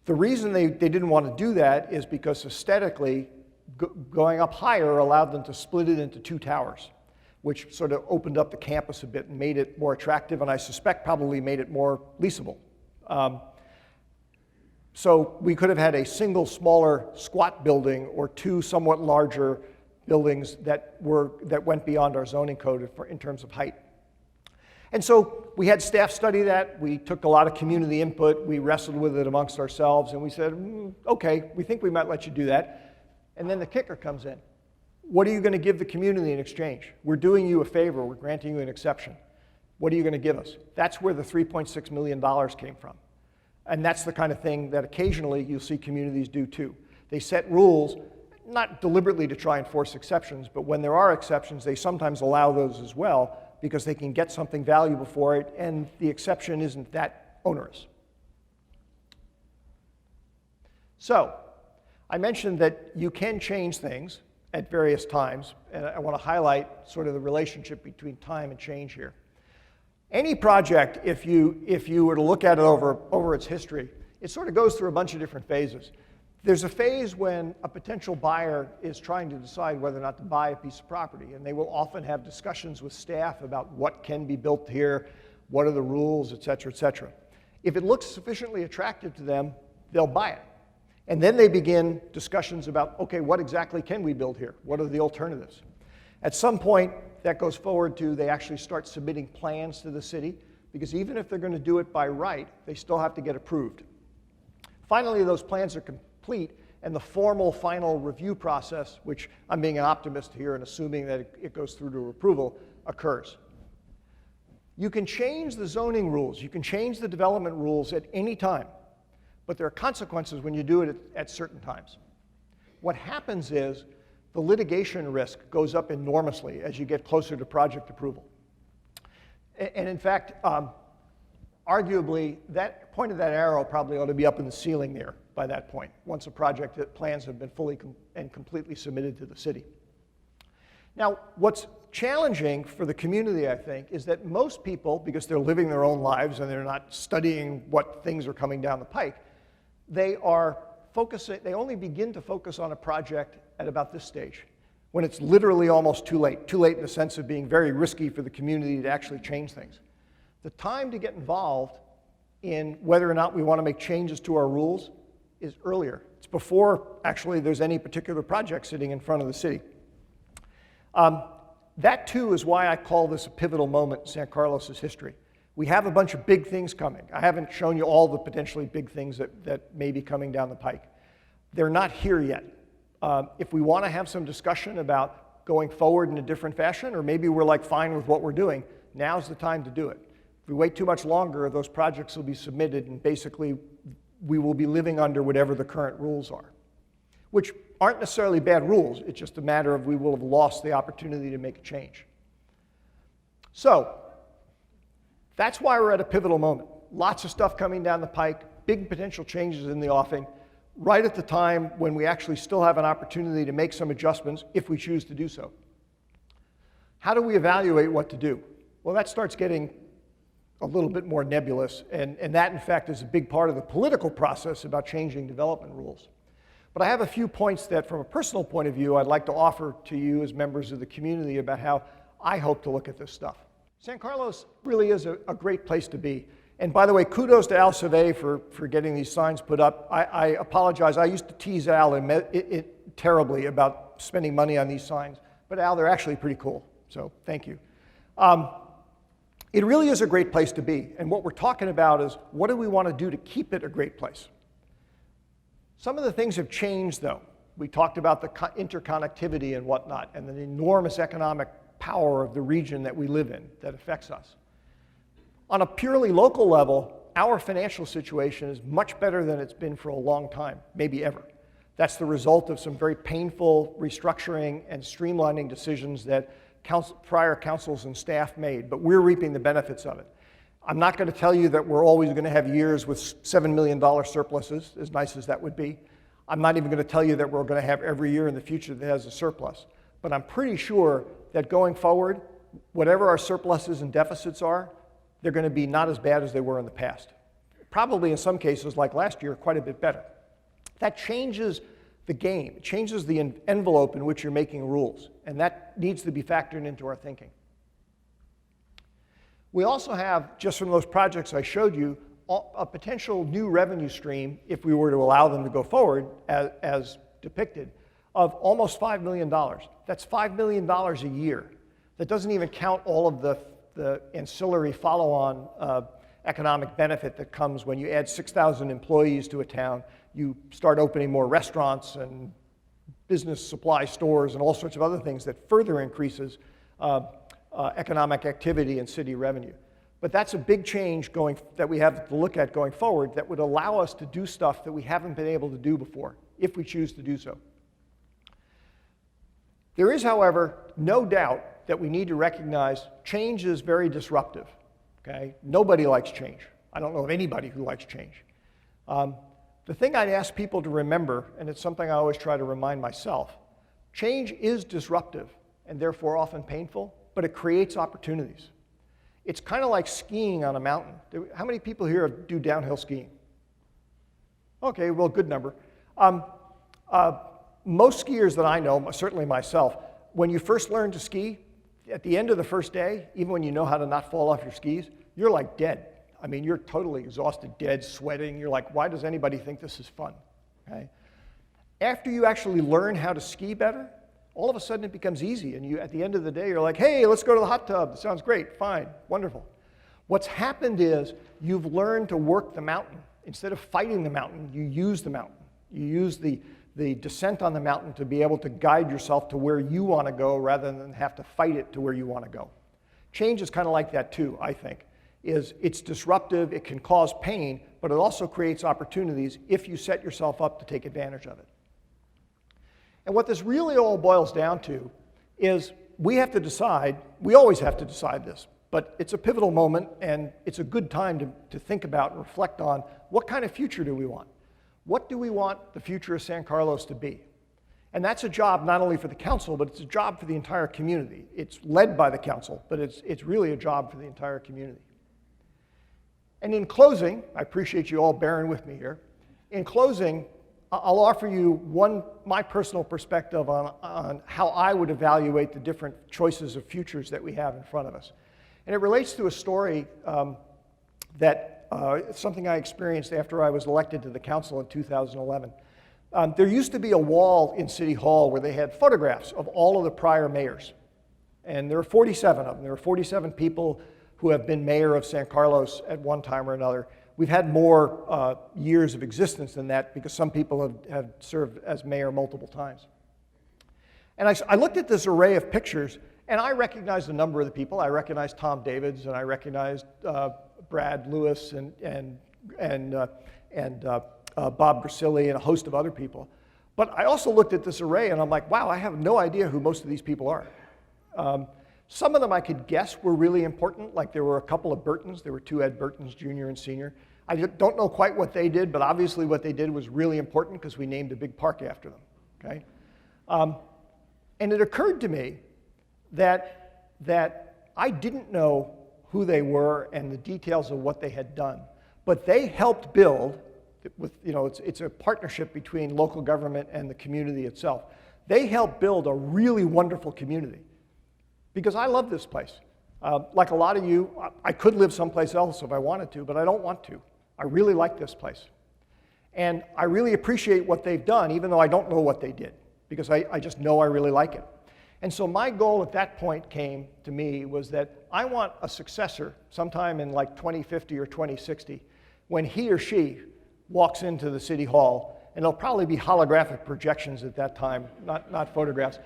Speaker 2: The reason they didn't want to do that is because aesthetically, going up higher allowed them to split it into two towers, which sort of opened up the campus a bit and made it more attractive, and I suspect probably made it more leasable. So we could have had a single smaller squat building or two somewhat larger buildings that went beyond our zoning code in terms of height. And so we had staff study that. We took a lot of community input. We wrestled with it amongst ourselves, and we said, okay, we think we might let you do that. And then the kicker comes in. What are you going to give the community in exchange? We're doing you a favor. We're granting you an exception. What are you going to give us? That's where the $3.6 million came from. And that's the kind of thing that occasionally you'll see communities do too. They set rules, not deliberately to try and force exceptions, but when there are exceptions, they sometimes allow those as well because they can get something valuable for it, and the exception isn't that onerous. So, I mentioned that you can change things at various times, and I want to highlight sort of the relationship between time and change here. Any project, if you were to look at it over its history, it sort of goes through a bunch of different phases. There's a phase when a potential buyer is trying to decide whether or not to buy a piece of property, and they will often have discussions with staff about what can be built here, what are the rules, et cetera, et cetera. If it looks sufficiently attractive to them, they'll buy it. And then they begin discussions about, okay, what exactly can we build here? What are the alternatives? At some point, that goes forward to they actually start submitting plans to the city, because even if they're going to do it by right, they still have to get approved. Finally, those plans are complete, and the formal final review process, which I'm being an optimist here and assuming that it goes through to approval, occurs. You can change the zoning rules, you can change the development rules at any time, but there are consequences when you do it at certain times. What happens is the litigation risk goes up enormously as you get closer to project approval. And in fact, arguably, that point of that arrow probably ought to be up in the ceiling there by that point, once a project plans have been fully and completely submitted to the city. Now, what's challenging for the community, I think, is that most people, because they're living their own lives and they're not studying what things are coming down the pike, they only begin to focus on a project at about this stage, when it's literally almost too late in the sense of being very risky for the community to actually change things. The time to get involved in whether or not we want to make changes to our rules is earlier. It's before actually there's any particular project sitting in front of the city. That too is why I call this a pivotal moment in San Carlos's history. We have a bunch of big things coming. I haven't shown you all the potentially big things that may be coming down the pike. They're not here yet. If we want to have some discussion about going forward in a different fashion, or maybe we're like fine with what we're doing, now's the time to do it. If we wait too much longer, those projects will be submitted and basically we will be living under whatever the current rules are, which aren't necessarily bad rules. It's just a matter of we will have lost the opportunity to make a change. So that's why we're at a pivotal moment. Lots of stuff coming down the pike, big potential changes in the offing, right at the time when we actually still have an opportunity to make some adjustments if we choose to do so. How do we evaluate what to do? Well, that starts getting a little bit more nebulous, and that, in fact, is a big part of the political process about changing development rules. But I have a few points that, from a personal point of view, I'd like to offer to you as members of the community about how I hope to look at this stuff. San Carlos really is a great place to be. And by the way, kudos to Al Savé for getting these signs put up. I apologize. I used to tease Al terribly about spending money on these signs. But Al, they're actually pretty cool. So thank you. It really is a great place to be. And what we're talking about is, what do we want to do to keep it a great place? Some of the things have changed, though. We talked about the interconnectivity and whatnot, and the enormous economic power of the region that we live in that affects us. On a purely local level, our financial situation is much better than it's been for a long time, maybe ever. That's the result of some very painful restructuring and streamlining decisions that prior councils and staff made, but we're reaping the benefits of it. I'm not going to tell you that we're always going to have years with $7 million surpluses, as nice as that would be. I'm not even going to tell you that we're going to have every year in the future that has a surplus. But I'm pretty sure that going forward, whatever our surpluses and deficits are, they're going to be not as bad as they were in the past. Probably in some cases, like last year, quite a bit better. That changes the game. It changes the envelope in which you're making rules, and that needs to be factored into our thinking. We also have, just from those projects I showed you, a potential new revenue stream, if we were to allow them to go forward as depicted, of almost $5 million. That's $5 million a year. That doesn't even count all of the ancillary follow-on economic benefit that comes when you add 6,000 employees to a town, you start opening more restaurants and business supply stores and all sorts of other things that further increases economic activity and city revenue. But that's a big change that we have to look at going forward that would allow us to do stuff that we haven't been able to do before, if we choose to do so. There is, however, no doubt that we need to recognize change is very disruptive. Okay? Nobody likes change. I don't know of anybody who likes change. The thing I'd ask people to remember, and it's something I always try to remind myself, change is disruptive and therefore often painful, but it creates opportunities. It's kind of like skiing on a mountain. How many people here do downhill skiing? Okay, well, good number. Most skiers that I know, certainly myself, when you first learn to ski, at the end of the first day, even when you know how to not fall off your skis, you're like dead. I mean, you're totally exhausted, dead, sweating. You're like, why does anybody think this is fun? Okay? After you actually learn how to ski better, all of a sudden it becomes easy. And you, at the end of the day, you're like, hey, let's go to the hot tub. That sounds great, fine, wonderful. What's happened is you've learned to work the mountain. Instead of fighting the mountain, you use the mountain. You use the descent on the mountain to be able to guide yourself to where you want to go rather than have to fight it to where you want to go. Change is kind of like that too, I think. It's disruptive, it can cause pain, but it also creates opportunities if you set yourself up to take advantage of it. And what this really all boils down to is we have to decide, we always have to decide this, But it's a pivotal moment, and it's a good time to think about and reflect on what kind of future do we want? What do we want the future of San Carlos to be? And that's a job not only for the council, but it's a job for the entire community. It's led by the council, but it's really a job for the entire community. And in closing, I appreciate you all bearing with me here. In closing, I'll offer you my personal perspective on how I would evaluate the different choices of futures that we have in front of us. And it relates to a story something I experienced after I was elected to the council in 2011. There used to be a wall in City Hall where they had photographs of all of the prior mayors. And there were 47 of them. There were 47 people who have been mayor of San Carlos at one time or another. We've had more years of existence than that because some people have served as mayor multiple times. And I looked at this array of pictures, and I recognized a number of the people. I recognized Tom Davids, and I recognized Brad Lewis and Bob Gracilli and a host of other people. But I also looked at this array, and I'm like, wow, I have no idea who most of these people are. Some of them I could guess were really important, like there were a couple of Burtons. There were two Ed Burtons, Jr. and Sr. I don't know quite what they did, but obviously what they did was really important because we named a big park after them, okay? And it occurred to me that I didn't know who they were and the details of what they had done, but they helped build, it's a partnership between local government and the community itself. They helped build a really wonderful community. Because I love this place. Like a lot of you, I could live someplace else if I wanted to, but I don't want to. I really like this place. And I really appreciate what they've done, even though I don't know what they did, because I just know I really like it. And so my goal at that point came to me was that I want a successor sometime in like 2050 or 2060, when he or she walks into the City Hall, and there'll probably be holographic projections at that time, not photographs.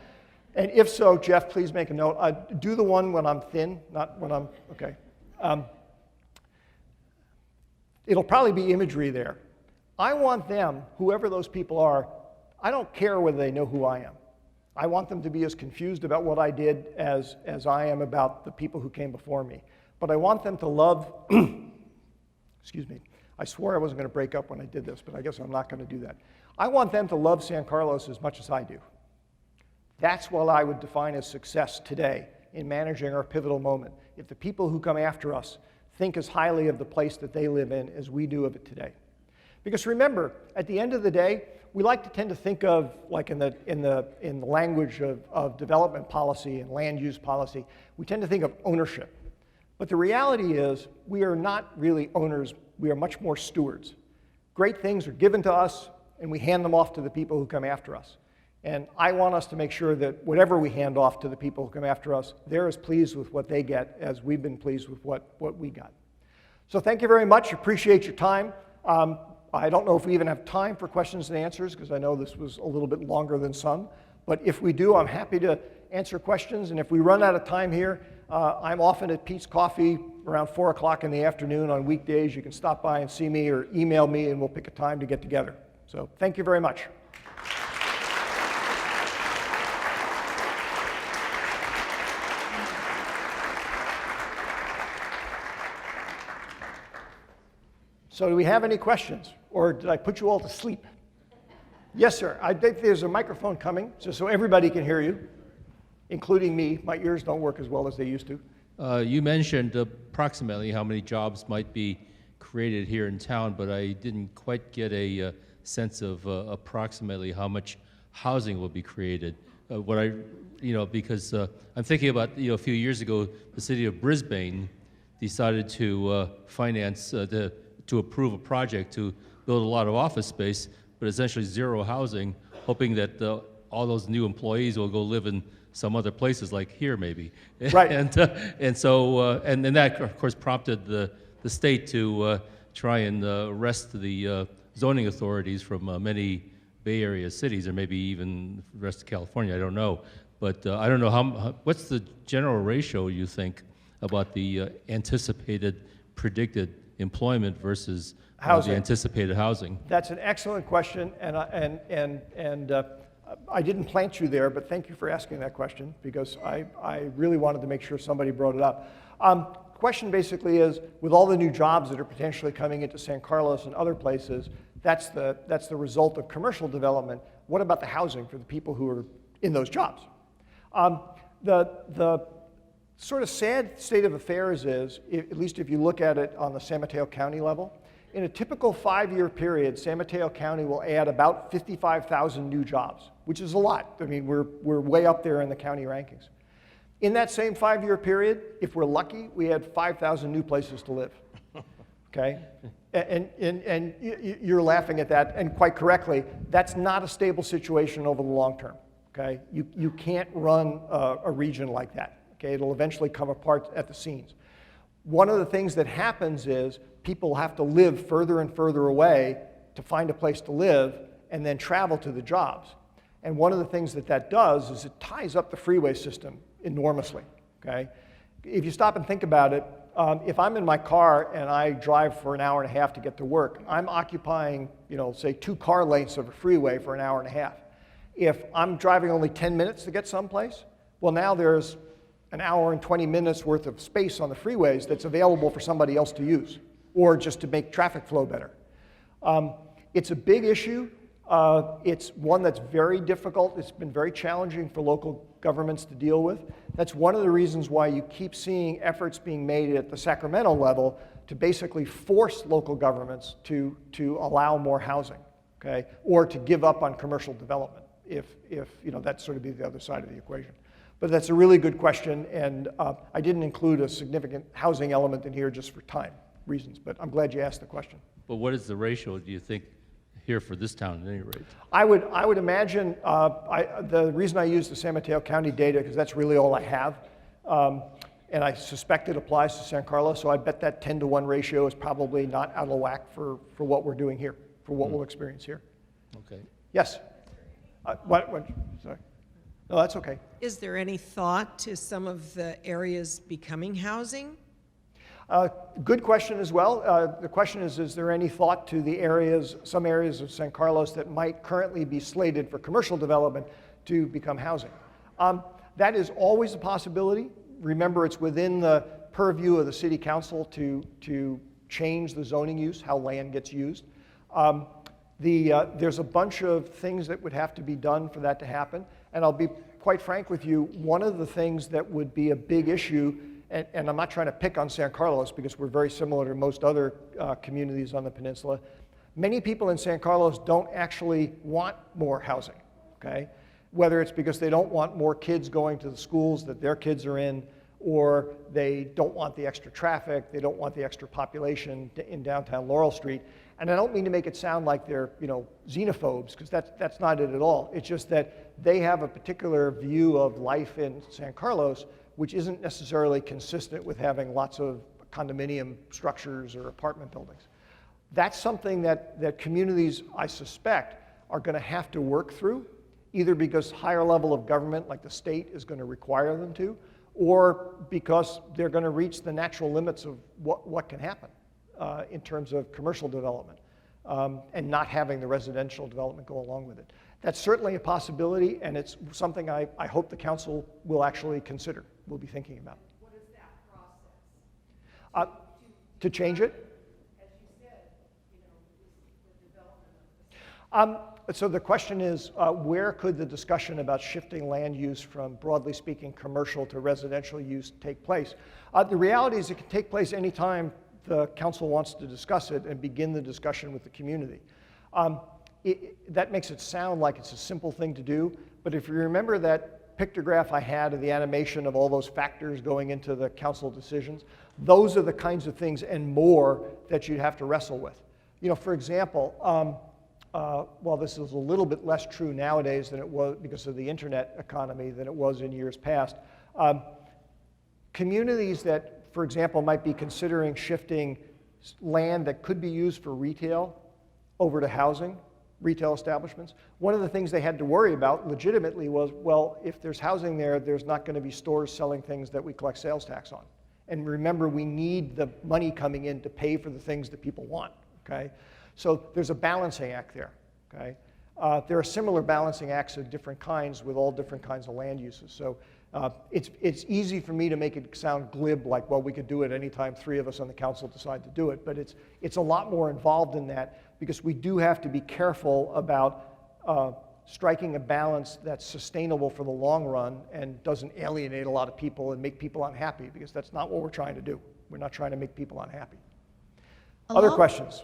Speaker 2: And if so, Jeff, please make a note. Do the one when I'm thin, not when I'm, okay. It'll probably be imagery there. I want them, whoever those people are, I don't care whether they know who I am. I want them to be as confused about what I did as I am about the people who came before me. But I want them to love, excuse me, I swore I wasn't going to break up when I did this, but I guess I'm not going to do that. I want them to love San Carlos as much as I do. That's what I would define as success today in managing our pivotal moment. If the people who come after us think as highly of the place that they live in as we do of it today. Because remember, at the end of the day, we like to tend to think of, like in the language of development policy and land use policy, we tend to think of ownership. But the reality is, we are not really owners, we are much more stewards. Great things are given to us, and we hand them off to the people who come after us. And I want us to make sure that whatever we hand off to the people who come after us, they're as pleased with what they get as we've been pleased with what we got. So thank you very much. Appreciate your time. I don't know if we even have time for questions and answers because I know this was a little bit longer than some. But if we do, I'm happy to answer questions. And if we run out of time here, I'm often at Pete's Coffee around 4 o'clock in the afternoon on weekdays. You can stop by and see me or email me and we'll pick a time to get together. So thank you very much. So do we have any questions, or did I put you all to sleep? Yes, sir. I think there's a microphone coming, so everybody can hear you, including me. My ears don't work as well as they used to.
Speaker 3: You mentioned approximately how many jobs might be created here in town, but I didn't quite get a sense of approximately how much housing will be created. Because I'm thinking about, a few years ago, the city of Brisbane decided to finance to approve a project to build a lot of office space, but essentially zero housing, hoping that all those new employees will go live in some other places, like here maybe.
Speaker 2: Right.
Speaker 3: and that, of course, prompted the state to try and arrest the zoning authorities from many Bay Area cities, or maybe even the rest of California, I don't know. But I don't know, what's the general ratio, you think, about the anticipated, predicted employment versus the anticipated housing?
Speaker 2: That's an excellent question, and I didn't plant you there, but thank you for asking that question because I really wanted to make sure somebody brought it up. Question basically is, with all the new jobs that are potentially coming into San Carlos and other places, that's the result of commercial development. What about the housing for the people who are in those jobs? The sort of sad state of affairs is, at least if you look at it on the San Mateo County level, in a typical 5-year period, San Mateo County will add about 55,000 new jobs, which is a lot. I mean, we're way up there in the county rankings. In that same 5-year period, if we're lucky, we had 5,000 new places to live, okay? And you're laughing at that, and quite correctly. That's not a stable situation over the long term, okay? You can't run a region like that, okay? It'll eventually come apart at the seams. One of the things that happens is people have to live further and further away to find a place to live and then travel to the jobs. And one of the things that does is it ties up the freeway system enormously, okay? If you stop and think about it, if I'm in my car and I drive for an hour and a half to get to work, I'm occupying, say 2 car lengths of a freeway for an hour and a half. If I'm driving only 10 minutes to get someplace, well, now there's an hour and 20 minutes worth of space on the freeways that's available for somebody else to use, or just to make traffic flow better. It's a big issue. It's one that's very difficult. It's been very challenging for local governments to deal with. That's one of the reasons why you keep seeing efforts being made at the Sacramento level to basically force local governments to allow more housing, okay, or to give up on commercial development, if that's sort of be the other side of the equation. But that's a really good question, and I didn't include a significant housing element in here just for time reasons, but I'm glad you asked the question.
Speaker 3: But what is the ratio, do you think, here for this town at any rate?
Speaker 2: I would imagine, the reason I use the San Mateo County data, because that's really all I have, and I suspect it applies to San Carlos, so I bet that 10-to-1 ratio is probably not out of whack for what we're doing here, for what we'll experience here.
Speaker 3: Okay.
Speaker 2: Yes? What? Sorry. No, that's okay.
Speaker 4: Is there any thought to some of the areas becoming housing?
Speaker 2: Good question as well. The question is there any thought to the areas, some areas of San Carlos that might currently be slated for commercial development to become housing? That is always a possibility. Remember, it's within the purview of the city council to change the zoning use, how land gets used. There's a bunch of things that would have to be done for that to happen. And I'll be quite frank with you, one of the things that would be a big issue, and I'm not trying to pick on San Carlos because we're very similar to most other communities on the peninsula. Many people in San Carlos don't actually want more housing, okay? Whether it's because they don't want more kids going to the schools that their kids are in, or they don't want the extra traffic, they don't want the extra population in downtown Laurel Street. And I don't mean to make it sound like they're, xenophobes, because that's not it at all. It's just that they have a particular view of life in San Carlos which isn't necessarily consistent with having lots of condominium structures or apartment buildings. That's something that communities, I suspect, are going to have to work through, either because higher level of government, like the state, is going to require them to, or because they're going to reach the natural limits of what can happen in terms of commercial development, and not having the residential development go along with it. That's certainly a possibility, and it's something I hope the council will actually consider, will be thinking about.
Speaker 4: What is that process?
Speaker 2: To change it?
Speaker 4: As you said, the development of the
Speaker 2: So the question is, where could the discussion about shifting land use from, broadly speaking, commercial to residential use take place? The reality is it can take place anytime the council wants to discuss it and begin the discussion with the community. That makes it sound like it's a simple thing to do, but if you remember that pictograph I had of the animation of all those factors going into the council decisions, those are the kinds of things and more that you'd have to wrestle with. For example, while this is a little bit less true nowadays than it was because of the internet economy than it was in years past, communities that, for example, might be considering shifting land that could be used for retail over to housing, retail establishments, one of the things they had to worry about legitimately was, well, if there's housing there, there's not going to be stores selling things that we collect sales tax on. And remember, we need the money coming in to pay for the things that people want, okay? So there's a balancing act there, okay? There are similar balancing acts of different kinds with all different kinds of land uses. So It's easy for me to make it sound glib, like, well, we could do it anytime three of us on the council decide to do it, but it's a lot more involved in that, because we do have to be careful about striking a balance that's sustainable for the long run and doesn't alienate a lot of people and make people unhappy, because that's not what we're trying to do. We're not trying to make people unhappy. Other questions?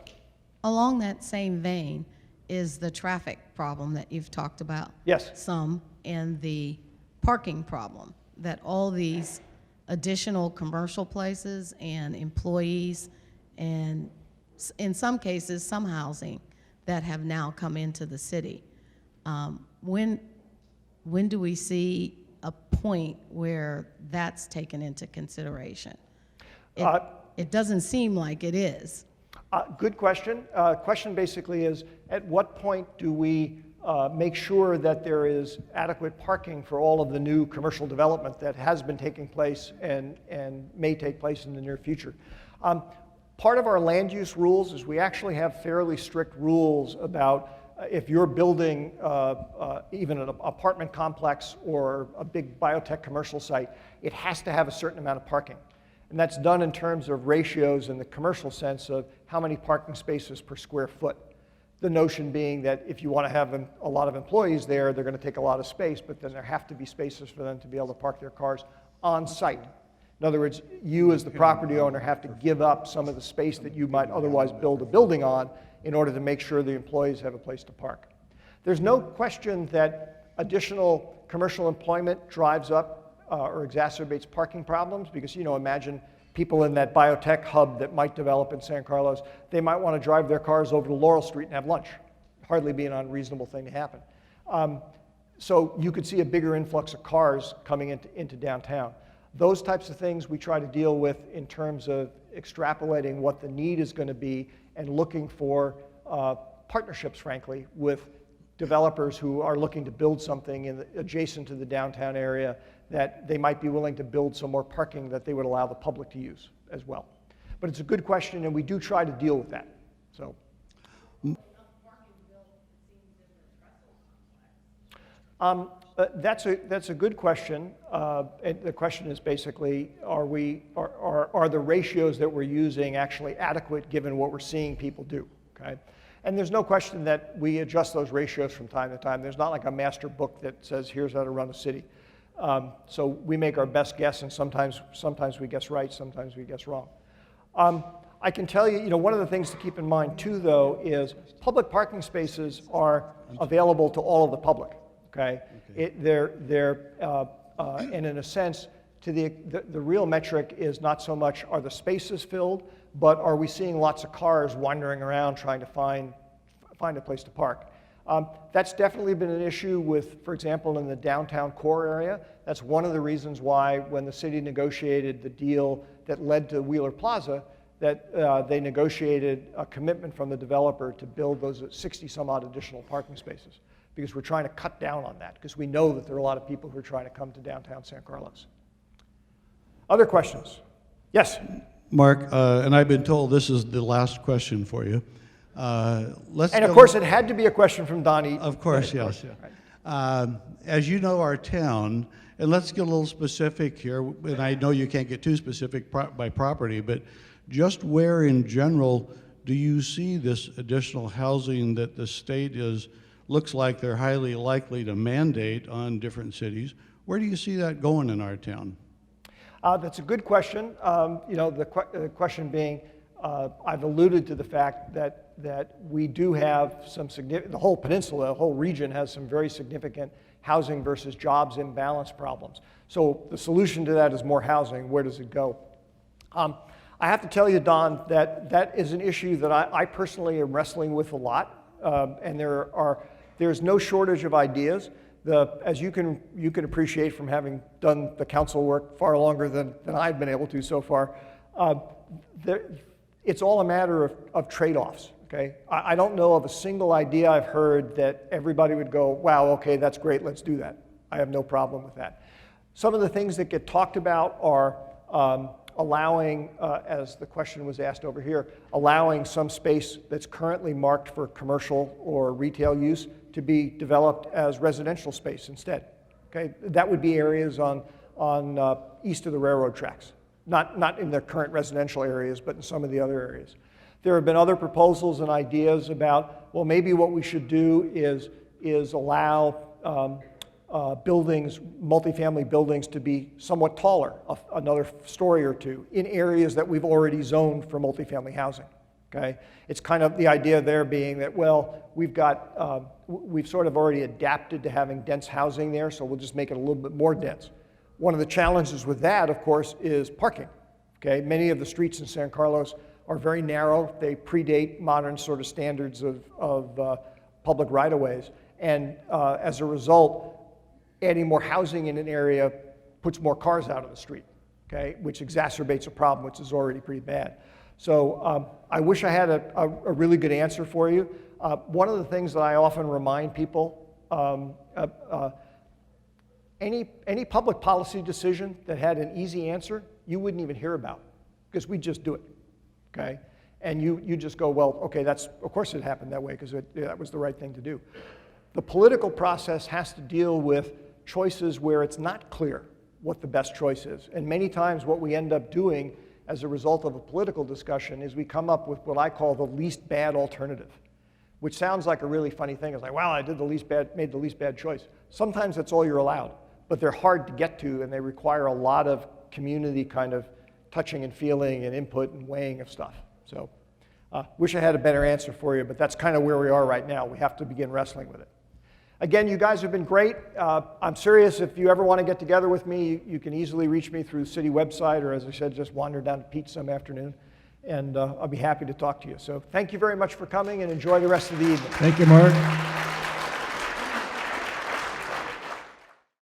Speaker 5: Along that same vein is the traffic problem that you've talked about.
Speaker 2: Yes.
Speaker 5: Some, and the parking problem, that all these additional commercial places and employees, and in some cases, some housing that have now come into the city. When do we see a point where that's taken into consideration? It doesn't seem like it is.
Speaker 2: Good question. Question basically is, at what point do we make sure that there is adequate parking for all of the new commercial development that has been taking place and may take place in the near future? Part of our land use rules is we actually have fairly strict rules about if you're building even an apartment complex or a big biotech commercial site, it has to have a certain amount of parking. And that's done in terms of ratios in the commercial sense of how many parking spaces per square foot. The notion being that if you want to have a lot of employees there, they're going to take a lot of space, but then there have to be spaces for them to be able to park their cars on site. In other words, you as the property owner have to give up some of the space that you might otherwise build a building on in order to make sure the employees have a place to park. There's no question that additional commercial employment drives up or exacerbates parking problems, because, imagine people in that biotech hub that might develop in San Carlos, they might want to drive their cars over to Laurel Street and have lunch. Hardly be an unreasonable thing to happen. So you could see a bigger influx of cars coming into downtown. Those types of things we try to deal with in terms of extrapolating what the need is going to be and looking for partnerships, frankly, with developers who are looking to build something adjacent to the downtown area, that they might be willing to build some more parking that they would allow the public to use as well. But it's a good question, and we do try to deal with that. So. That's a good question. And the question is basically, are the ratios that we're using actually adequate given what we're seeing people do? Okay. And there's no question that we adjust those ratios from time to time. There's not like a master book that says, here's how to run a city. So we make our best guess, and sometimes we guess right, sometimes we guess wrong. I can tell you, one of the things to keep in mind too, though, is public parking spaces are available to all of the public. Okay, and in a sense, the real metric is not so much are the spaces filled, but are we seeing lots of cars wandering around trying to find a place to park. That's definitely been an issue with, for example, in the downtown core area. That's one of the reasons why when the city negotiated the deal that led to Wheeler Plaza, that they negotiated a commitment from the developer to build those 60 some odd additional parking spaces, because we're trying to cut down on that, because we know that there are a lot of people who are trying to come to downtown San Carlos. Other questions? Yes?
Speaker 6: Mark, and I've been told this is the last question for you.
Speaker 2: And of course, it had to be a question from Donnie.
Speaker 6: Of course, yes. As you know our town, and let's get a little specific here, and I know you can't get too specific by property, but just where in general do you see this additional housing that the state looks like they're highly likely to mandate on different cities? Where do you see that going in our town?
Speaker 2: That's a good question. The question being, I've alluded to the fact that we do have some significant, the whole peninsula, the whole region has some very significant housing versus jobs imbalance problems. So the solution to that is more housing. Where does it go? I have to tell you, Don, that is an issue that I personally am wrestling with a lot, and there's no shortage of ideas. As you can appreciate from having done the council work far longer than I've been able to so far, it's all a matter of trade-offs. Okay, I don't know of a single idea I've heard that everybody would go, wow, okay, that's great, let's do that. I have no problem with that. Some of the things that get talked about are allowing, as the question was asked over here, allowing some space that's currently marked for commercial or retail use to be developed as residential space instead. Okay, that would be areas on east of the railroad tracks, not in the current residential areas, but in some of the other areas. There have been other proposals and ideas about, well, maybe what we should do is allow buildings, multifamily buildings, to be somewhat taller, another story or two, in areas that we've already zoned for multifamily housing. Okay, it's kind of the idea there being that, well, we've sort of already adapted to having dense housing there, so we'll just make it a little bit more dense. One of the challenges with that, of course, is parking. Okay, many of the streets in San Carlos are very narrow. They predate modern sort of standards of public right-of-ways, and as a result, adding more housing in an area puts more cars out of the street, okay, which exacerbates a problem which is already pretty bad. So I wish I had a really good answer for you. One of the things that I often remind people, any public policy decision that had an easy answer, you wouldn't even hear about, because we just do it, okay? And you just go, well, okay, of course it happened that way, because that was the right thing to do. The political process has to deal with choices where it's not clear what the best choice is. And many times what we end up doing as a result of a political discussion is we come up with what I call the least bad alternative, which sounds like a really funny thing. It's like, well, I made the least bad choice. Sometimes that's all you're allowed, but they're hard to get to, and they require a lot of community kind of touching and feeling and input and weighing of stuff. So wish I had a better answer for you, but that's kind of where we are right now. We have to begin wrestling with it. Again, you guys have been great. I'm serious. If you ever want to get together with me, you can easily reach me through the city website, or as I said, just wander down to Pete's some afternoon, and I'll be happy to talk to you. So thank you very much for coming, and enjoy the rest of the evening.
Speaker 1: Thank you, Mark.